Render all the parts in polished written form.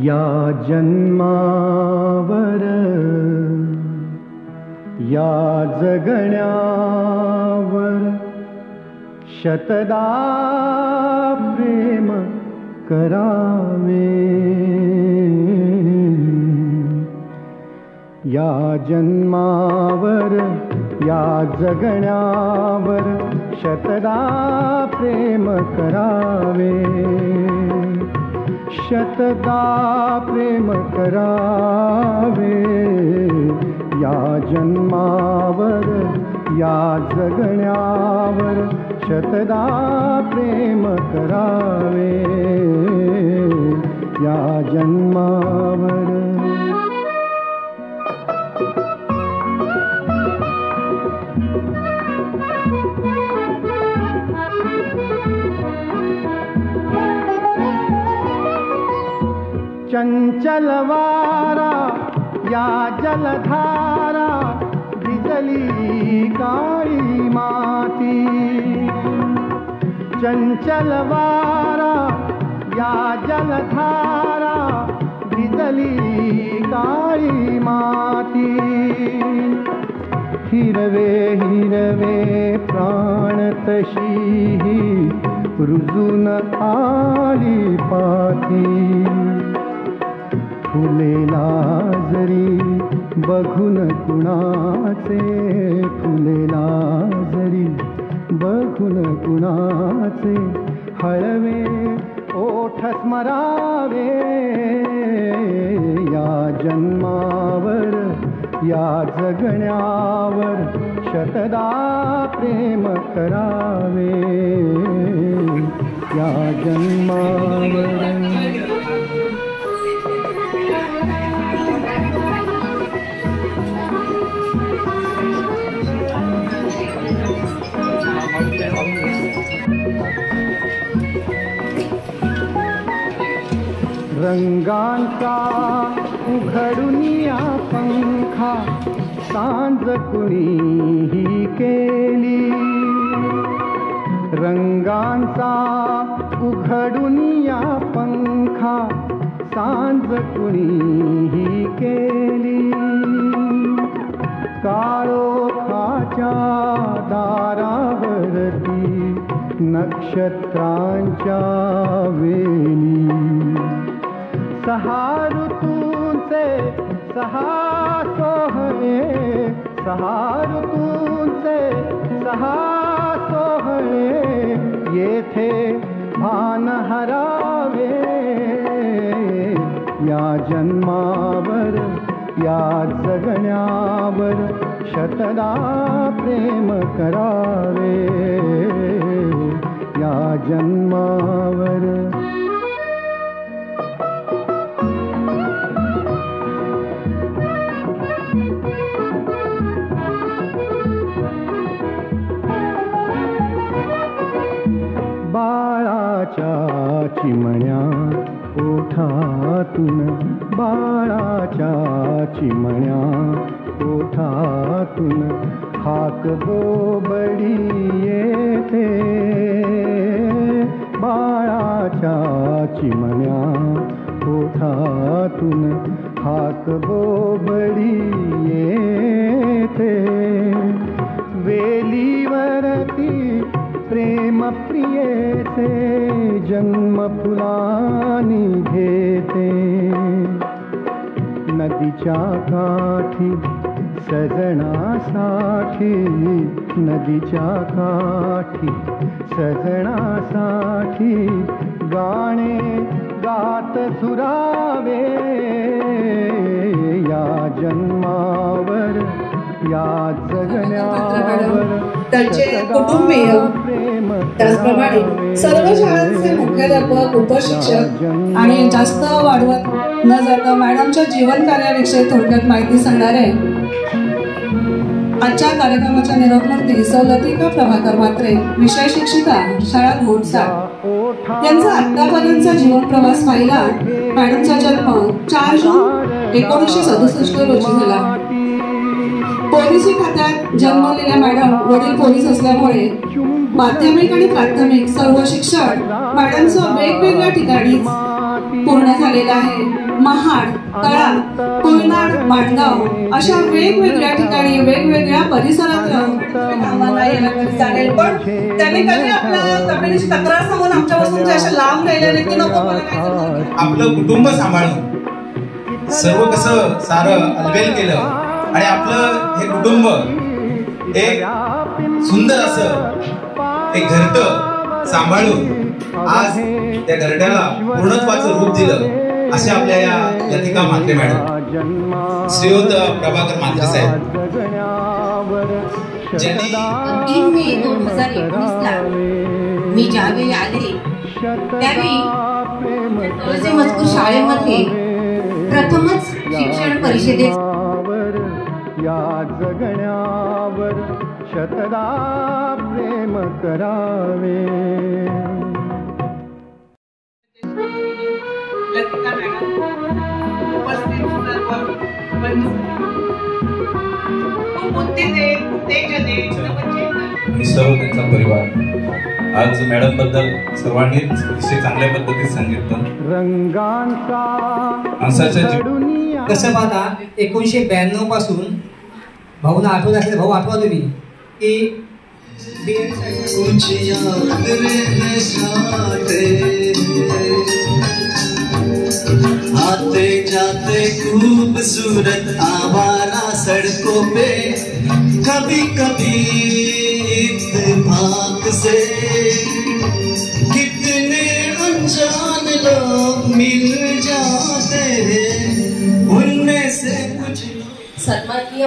या जन्मावर या जगण्यावर शतदा प्रेम करावे। या जन्मावर या जगण्यावर शतदा प्रेम करावे। शतदा प्रेम करावे। या जन्मावर या जगण्यावर शतदा प्रेम करावे। या जन्मावर चंचल वारा या जलधारा भिजली काळी माती। चंचल वारा या जलधारा भिजली काळी माती। हिरवे हिरवे प्राण तशी रुजून आली पाती। फुलेला जरी बघून कुणाचे फुलेला जरी बघून कुणाचे हळवे ओठ स्मरावे। या जन्मावर या जगण्यावर शतदा प्रेम करावे। या जन्मावर रंगांचा उघडुनिया पंखा सांज कुणीही केली। रंगांचा उघडुनिया पंखा सांज कुणीही केली। काळोखाच्या दारावरती नक्षत्रांच्या वेली। सहा ऋतूंचे सहा सोहळे सहा ऋतूंचे सहा सोहळे येथे भान हरावे। या जन्मावर या जगण्यावर शतदा प्रेम करावे। या जन्मावर बाळाच्या चिमण्या ओठातून बाळाच्या चिमण्या ओठातून हाक बोबडी येते। बाळाच्या चिमण्या ओठातून हाक बोबडी येते। वेलीवरती प्रेम प्रियेचे जन्म फुलानी घेते। नदीच्या काठी सजनासाठी नदीच्या काठी सजनासाठी गाणे गात झुरावे। या जन्मावर या जगण्यावर त्यांचे कुटुंबीय त्याचप्रमाणे सर्व शाळांचे मुख्याध्यापक उपशिक्षक आणि जास्त वाढवत न जाता मॅडमच्या जीवन कार्याविषयी थोडक्यात माहिती सांगणारे आजच्या कार्यक्रमाच्या निरोपमूर्ती सौ लतिका प्रभाकर म्हात्रे विषय शिक्षिका शाळा घोडसाड यांचा आतापर्यंतचा जीवन प्रवास पाहिला। मॅडमचा जन्म 4 जून 1967 रोजी झाला। पोलिस खात्यात जन्मलेल्या मॅडम वडील पोलीस असल्यामुळे माध्यमिक आणि प्राथमिक सर्व शिक्षण मॅडमचं वेगवेगळ्या ठिकाणी पूर्ण झालेलं आहे। महाड, तळा, कोयनाड, माणगाव अशा वेगवेगळ्या ठिकाणी वेगवेगळ्या परिसरात आम्हाला यायला कधी चालेल, पण त्याने कधी आपल्या तब्येतीची तक्रार सांगून आमच्यापासून अशा लांब राहिलेले की नको मला काय आपलं कुटुंब सांभाळणं सर्व कसं सारं अलबेल केलं आणि आपलं हे कुटुंब एक सुंदर असं एक घरटं सांभाळून आज त्या घरट्याला पूर्णत्वाचं रूप दिलं असे आपल्या या लतिका म्हात्रे मॅडम, श्रीयुत प्रभाकर म्हात्रे साहेब, ज्यांनी 3 मे 2019ला मी ज्यावेळी आले त्यावेळी तुळशी मजकूर शाळेमध्ये प्रथमच शिक्षण परिषदेत या जगण्यावर शतदा प्रेम करावे. लतिका मॅडम उपस्थित आणि सर्व त्यांचा परिवार. आज मॅडम बद्दल सर्वांनीच अतिशय चांगल्या पद्धतीत सांगितलं. रंगांचा माणसाच्या कसं पाहता 1992 पासून भाऊना आठवत असले, भाऊ आठवा तुम्ही की आते जाते खूबसूरत आवारा सड़कों पे कभी कभी इत्तेफाक से कितने अनजान लोग मिल जाते हैं, उनमें से कुछ सन्माननीय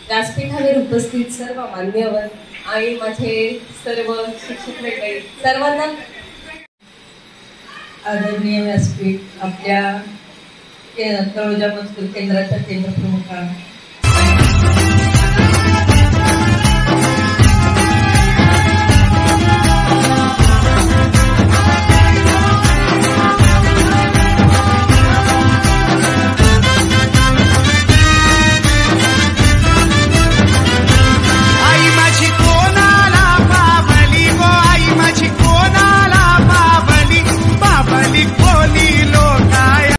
व्यासपीठावर उपस्थित सर्व मान्यवर आणि माझे सर्व शिक्षक मंडळी सर्वांना आदरणीय व्यासपीठ, आपल्या तळोजा मजकूर केंद्राच्या केंद्रप्रमुख